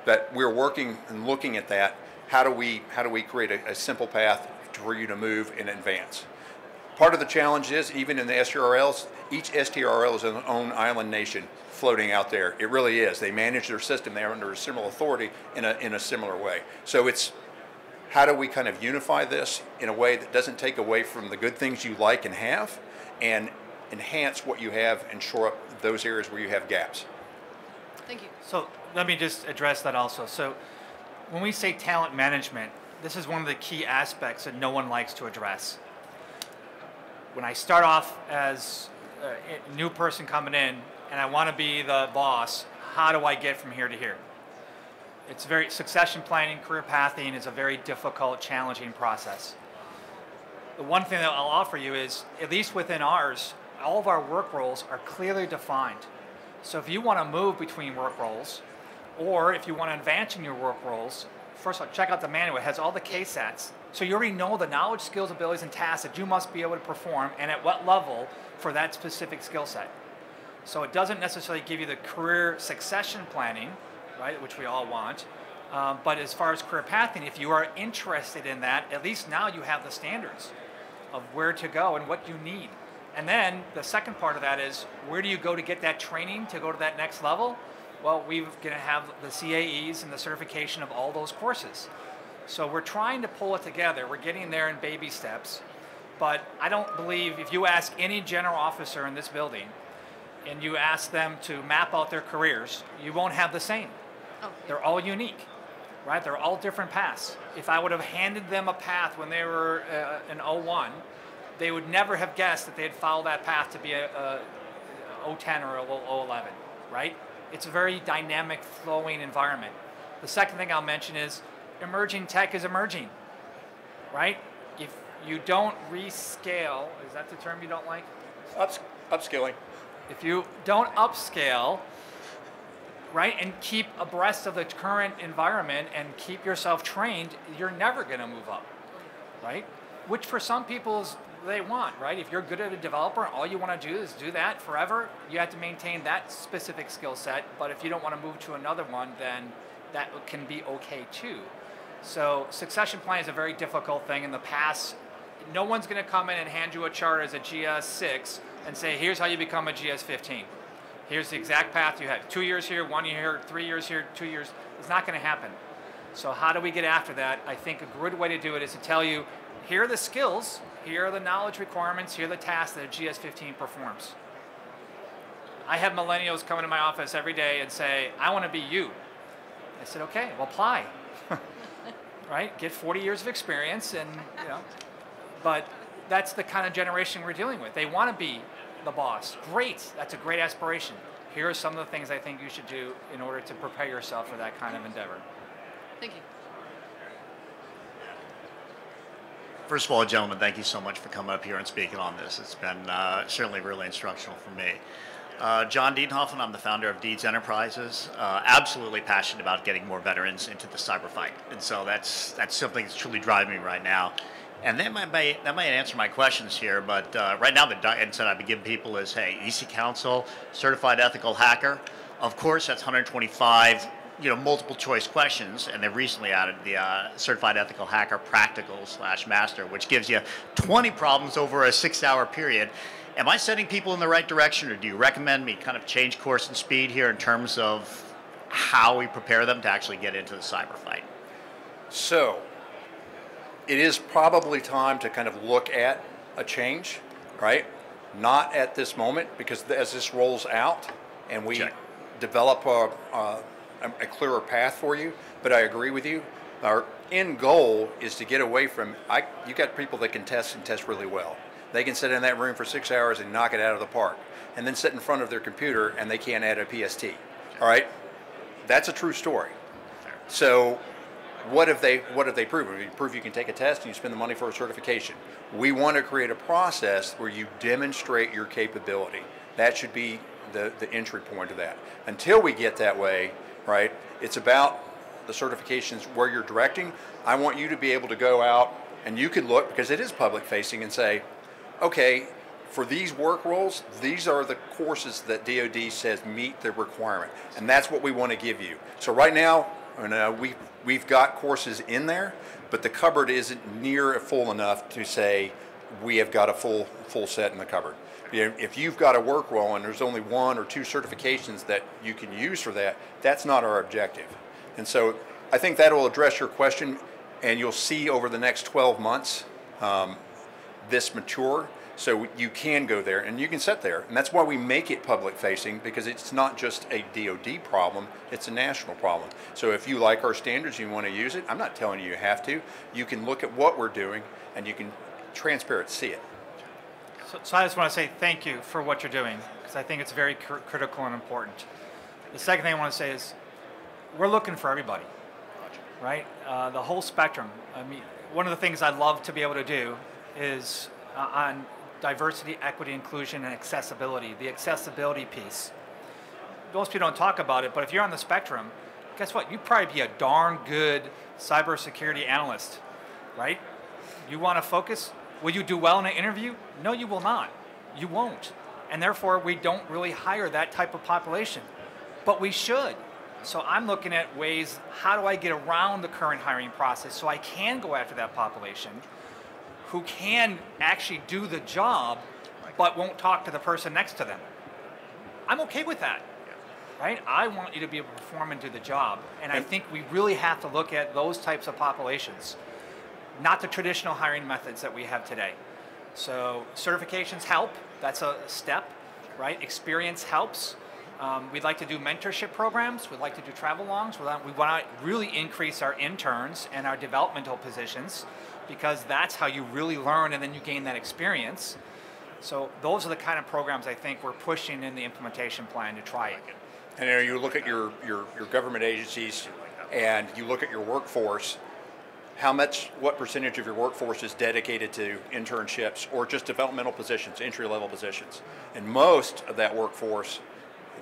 That we're working and looking at that. How do we create a simple path for you to move and advance? Part of the challenge is, even in the STRLs, each STRL is an own island nation floating out there. It really is. They manage their system. They're under a similar authority in a similar way. So it's, how do we kind of unify this in a way that doesn't take away from the good things you like and have, and enhance what you have and shore up those areas where you have gaps? Thank you. So let me just address that also. So when we say talent management, this is one of the key aspects that no one likes to address. When I start off as a new person coming in and I want to be the boss, how do I get from here to here? It's very, succession planning, career pathing is a very difficult, challenging process. The one thing that I'll offer you is, at least within ours, all of our work roles are clearly defined. So if you want to move between work roles, or if you want to advance in your work roles, first of all, check out the manual. It has all the KSATs. So you already know the knowledge, skills, abilities, and tasks that you must be able to perform and at what level for that specific skill set. So it doesn't necessarily give you the career succession planning, right, which we all want. But as far as career pathing, if you are interested in that, at least now you have the standards of where to go and what you need. And then the second part of that is, where do you go to get that training to go to that next level? Well, we're going to have the CAEs and the certification of all those courses. So we're trying to pull it together. We're getting there in baby steps. But I don't believe, if you ask any general officer in this building and you ask them to map out their careers, you won't have the same. Oh, They're all unique, right? They're all different paths. If I would have handed them a path when they were in 01, they would never have guessed that they'd follow that path to be a 010 or a 011, right? It's a very dynamic, flowing environment. The second thing I'll mention is emerging tech is emerging, right? If you don't rescale, is that the term you don't like? Upskilling. If you don't upscale, right, and keep abreast of the current environment and keep yourself trained, you're never going to move up, right? Which for some people is they want, right? If you're good at a developer and all you want to do is do that forever, you have to maintain that specific skill set. But if you don't want to move to another one, then that can be okay too. So succession planning is a very difficult thing. In the past, no one's going to come in and hand you a chart as a GS6 and say, here's how you become a GS15. Here's the exact path you had. 2 years here, 1 year here, 3 years here, 2 years. It's not going to happen. So how do we get after that? I think a good way to do it is to tell you, here are the skills, here are the knowledge requirements, here are the tasks that a GS15 performs. I have millennials come into my office every day and say, I want to be you. I said, okay, well, apply. Right? Get 40 years of experience and, you know, but that's the kind of generation we're dealing with. They want to be the boss. Great, that's a great aspiration. Here are some of the things I think you should do in order to prepare yourself for that kind of endeavor. thank you. First of all, gentlemen, thank you so much for coming up here and speaking on this. It's been certainly really instructional for me. John Dienhoffen, I'm the founder of Deeds Enterprises. Absolutely passionate about getting more veterans into the cyber fight. And so that's something that's truly driving me right now. And that might answer my questions here, but right now the guidance that I've been giving people is, hey, EC Council, Certified Ethical Hacker. Of course, that's 125 multiple choice questions, and they've recently added the Certified Ethical Hacker Practical/Master, which gives you 20 problems over a 6-hour period. Am I setting people in the right direction, or do you recommend me kind of change course and speed here in terms of how we prepare them to actually get into the cyber fight? So, it is probably time to kind of look at a change, right? Not at this moment, because as this rolls out and we develop a clearer path for you, but I agree with you. Our end goal is to get away from, you got people that can test and test really well. They can sit in that room for 6 hours and knock it out of the park, and then sit in front of their computer and they can't add a PST. All right, that's a true story. So what have they proven? You prove you can take a test and you spend the money for a certification. We want to create a process where you demonstrate your capability. That should be the entry point of that. Until we get that way, right, it's about the certifications where you're directing. I want you to be able to go out and you can look, because it is public facing, and say, okay, for these work roles, these are the courses that DoD says meet the requirement, and that's what we want to give you. So right now, we've got courses in there, but the cupboard isn't near full enough to say we have got a full set in the cupboard. If you've got a work role and there's only 1 or 2 certifications that you can use for that, that's not our objective. And so I think that will address your question, and you'll see over the next 12 months this mature, so you can go there and you can sit there. And that's why we make it public facing, because it's not just a DoD problem, it's a national problem. So if you like our standards and you want to use it, I'm not telling you have to. You can look at what we're doing and you can transparent see it. So I just want to say thank you for what you're doing, because I think it's very critical and important. The second thing I want to say is we're looking for everybody, right? The whole spectrum. I mean, one of the things I'd love to be able to do is on diversity, equity, inclusion, and accessibility, the accessibility piece. most people don't talk about it, but if you're on the spectrum, guess what? You'd probably be a darn good cybersecurity analyst, right? You want to focus? Will you do well in an interview? No, you will not. You won't. And therefore, we don't really hire that type of population. But we should. So I'm looking at ways, how do I get around the current hiring process so I can go after that population who can actually do the job but won't talk to the person next to them. I'm okay with that, right? I want you to be able to perform and do the job. And I think we really have to look at those types of populations, not the traditional hiring methods that we have today. So certifications help. That's a step, right? Experience helps. We'd like to do mentorship programs. We'd like to do travel-alongs. We want to really increase our interns and our developmental positions because that's how you really learn and then you gain that experience. So those are the kind of programs I think we're pushing in the implementation plan to try it. And you look at your government agencies and you look at your workforce, what percentage of your workforce is dedicated to internships or just developmental positions, entry-level positions? And most of that workforce,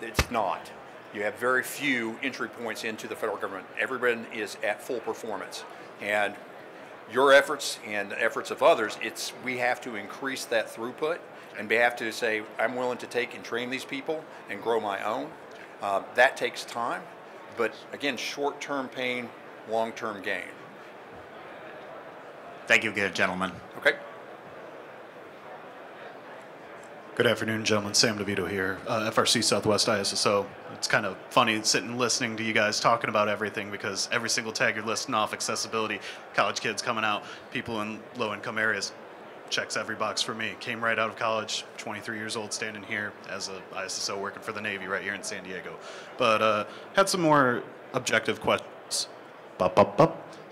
it's not. You have very few entry points into the federal government. Everyone is at full performance. And your efforts and the efforts of others, we have to increase that throughput and we have to say, I'm willing to take and train these people and grow my own. That takes time, but again, short-term pain, long-term gain. Thank you again, gentlemen. Okay. Good afternoon, gentlemen. Sam DeVito here, FRC Southwest ISSO. It's kind of funny sitting and listening to you guys talking about everything because every single tag you're listing off, accessibility, college kids coming out, people in low-income areas, checks every box for me. Came right out of college, 23 years old, standing here as a ISSO working for the Navy right here in San Diego. But had some more objective questions.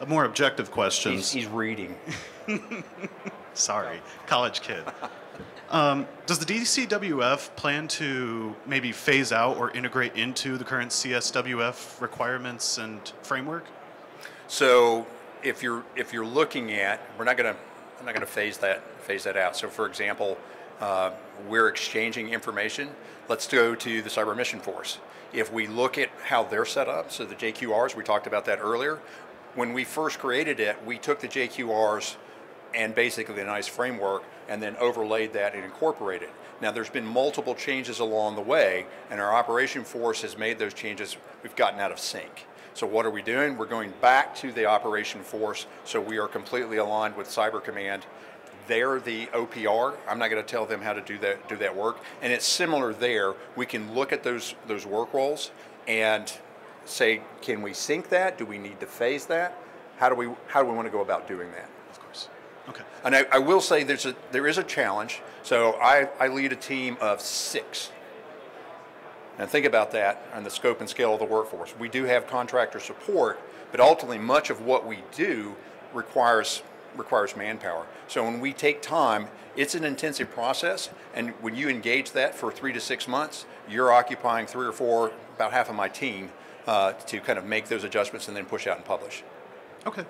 More objective questions. He's reading. Sorry, college kid. Does the DCWF plan to maybe phase out or integrate into the current CSWF requirements and framework? So if you're looking at, I'm not going to phase that out. So for example, we're exchanging information. Let's go to the Cyber Mission Force. If we look at how they're set up, so the JQRs, we talked about that earlier. When we first created it, we took the JQRs and basically a nice framework and then overlaid that and incorporated. Now there's been multiple changes along the way and our operation force has made those changes. We've gotten out of sync. So what are we doing? We're going back to the operation force so we are completely aligned with Cyber Command. They're the OPR. I'm not going to tell them how to do that work. And it's similar there. We can look at those work roles and say, can we sync that? Do we need to phase that? How do we want to go about doing that? Of course. Okay. And I will say there is a challenge. So I lead a team of 6. And think about that and the scope and scale of the workforce. We do have contractor support, but ultimately much of what we do requires manpower. So when we take time, it's an intensive process, and when you engage that for 3 to 6 months, you're occupying 3 or 4, about half of my team, to kind of make those adjustments and then push out and publish. Okay.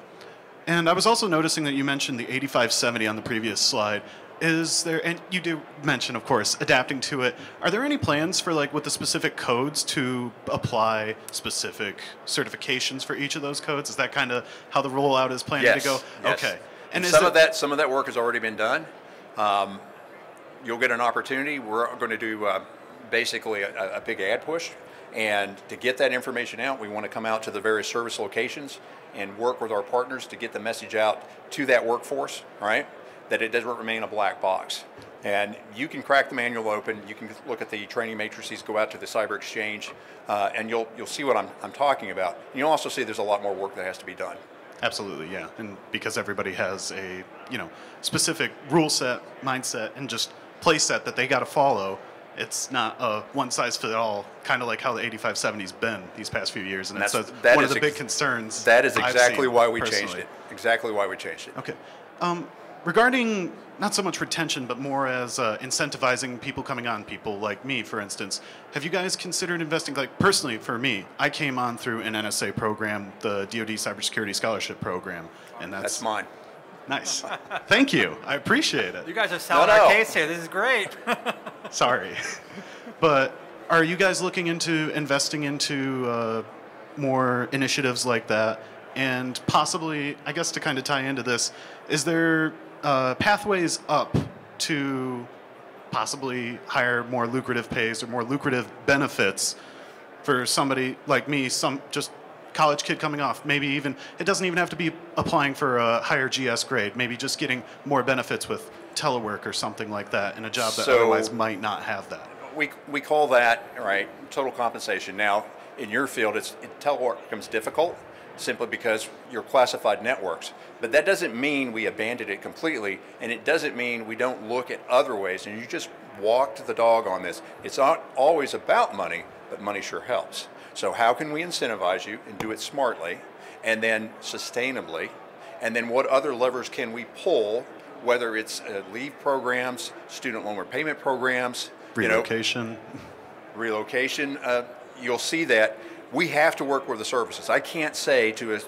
And I was also noticing that you mentioned the 8570 on the previous slide. Is there, and you do mention, of course, adapting to it. Are there any plans for, like, with the specific codes to apply specific certifications for each of those codes? Is that kind of how the rollout is planned to go? Yes. Okay. And some of that work has already been done. You'll get an opportunity. We're going to do basically a big ad push. And to get that information out, we want to come out to the various service locations and work with our partners to get the message out to that workforce, right? That it doesn't remain a black box. And you can crack the manual open, you can look at the training matrices, go out to the cyber exchange, and you'll see what I'm talking about. And you'll also see there's a lot more work that has to be done. Absolutely, yeah. And because everybody has a, specific rule set, mindset, and just play set that they got to follow, it's not a one-size-fits-all, kind of like how the 8570's been these past few years. And that's one of the big concerns. That is exactly why we changed it. Exactly why we changed it. Okay. Regarding not so much retention, but more as incentivizing people coming on, people like me, for instance, have you guys considered investing, like personally for me, I came on through an NSA program, the DoD Cybersecurity Scholarship Program, and that's mine. Nice. Thank you. I appreciate it. You guys are selling our case here. This is great. Sorry. But Are you guys looking into investing into more initiatives like that? And possibly, I guess to kind of tie into this, is there pathways up to possibly hire more lucrative pays or more lucrative benefits for somebody like me, some just college kid coming off? Maybe even, it doesn't even have to be applying for a higher GS grade, maybe just getting more benefits with telework or something like that in a job that otherwise might not have that. We call that, right, total compensation. Now, in your field, telework becomes difficult simply because you're classified networks. But that doesn't mean we abandon it completely, and it doesn't mean we don't look at other ways. And you just walked the dog on this. It's not always about money, but money sure helps. So how can we incentivize you and do it smartly, and then sustainably, and then what other levers can we pull, whether it's leave programs, student loan repayment programs, relocation. Relocation. You'll see that we have to work with the services. I can't say to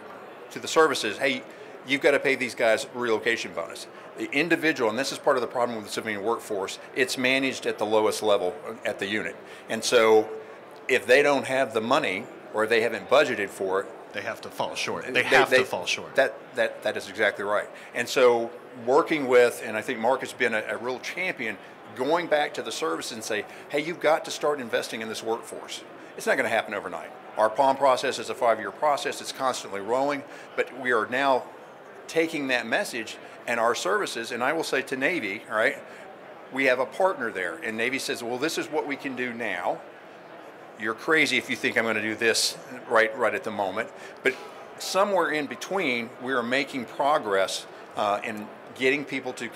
the services, hey, you've got to pay these guys a relocation bonus. The individual, and this is part of the problem with the civilian workforce, it's managed at the lowest level at the unit. And so if they don't have the money or they haven't budgeted for it, they have to fall short. They have to fall short. That is exactly right. And so working with, and I think Mark has been a real champion, going back to the service and say, hey, you've got to start investing in this workforce. It's not going to happen overnight. Our POM process is a 5-year process. It's constantly rolling, but we are now taking that message and our services, and I will say to Navy, all right, we have a partner there, and Navy says, well, this is what we can do now. You're crazy if you think I'm going to do this right at the moment, but somewhere in between, we are making progress in getting people to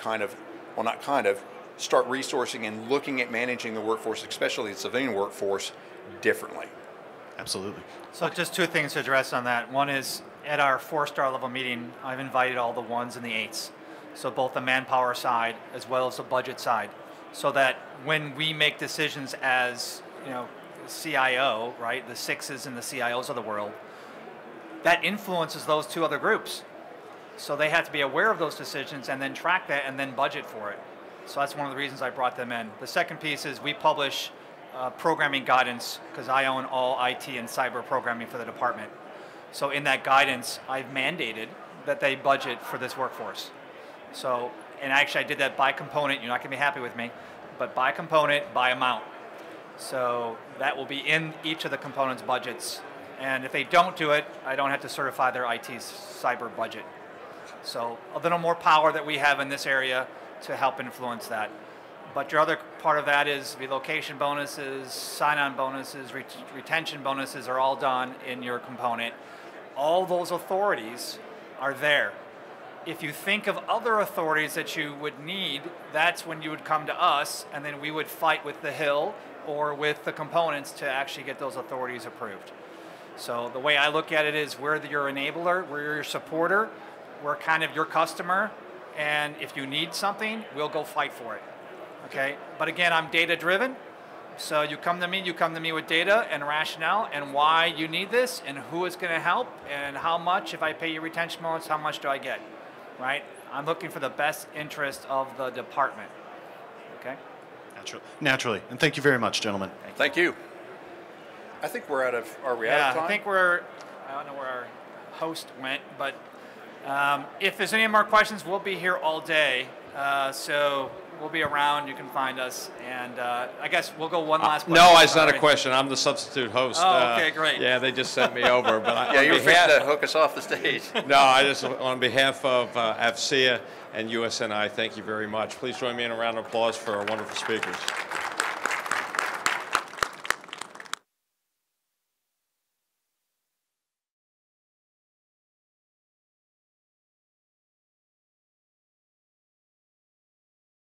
start resourcing and looking at managing the workforce, especially the civilian workforce, differently. Absolutely. So just two things to address on that. One is, at our 4-star level meeting, I've invited all the 1s and the 8s. So both the manpower side as well as the budget side. So that when we make decisions as, CIO, right, the 6s and the CIOs of the world, that influences those two other groups. So they have to be aware of those decisions and then track that and then budget for it. So that's one of the reasons I brought them in. The second piece is we publish programming guidance, because I own all IT and cyber programming for the department. So in that guidance, I've mandated that they budget for this workforce. So, and actually I did that by component. You're not going to be happy with me, but by component, by amount. So that will be in each of the components' budgets. And if they don't do it, I don't have to certify their IT cyber budget. So a little more power that we have in this area to help influence that. But your other part of that is relocation bonuses, sign-on bonuses, retention bonuses are all done in your component. All those authorities are there. If you think of other authorities that you would need, that's when you would come to us, and then we would fight with the Hill or with the components to actually get those authorities approved. So the way I look at it is we're your enabler, we're your supporter, we're kind of your customer, and if you need something, we'll go fight for it. Okay, but again, I'm data driven. So you come to me with data and rationale and why you need this and who is going to help and how much. If I pay your retention bonus, how much do I get? Right? I'm looking for the best interest of the department. Okay? Naturally. And thank you very much, gentlemen. Thank you. I think we're out of, are we out of time? I think I don't know where our host went, but if there's any more questions, we'll be here all day. So we'll be around. You can find us. And I guess we'll go one last question. No, it's not a question. I'm the substitute host. Oh, okay, great. Yeah, they just sent me over. But yeah, you're fixing to hook us off the stage. No, I just, on behalf of AFCEA and USNI, thank you very much. Please join me in a round of applause for our wonderful speakers.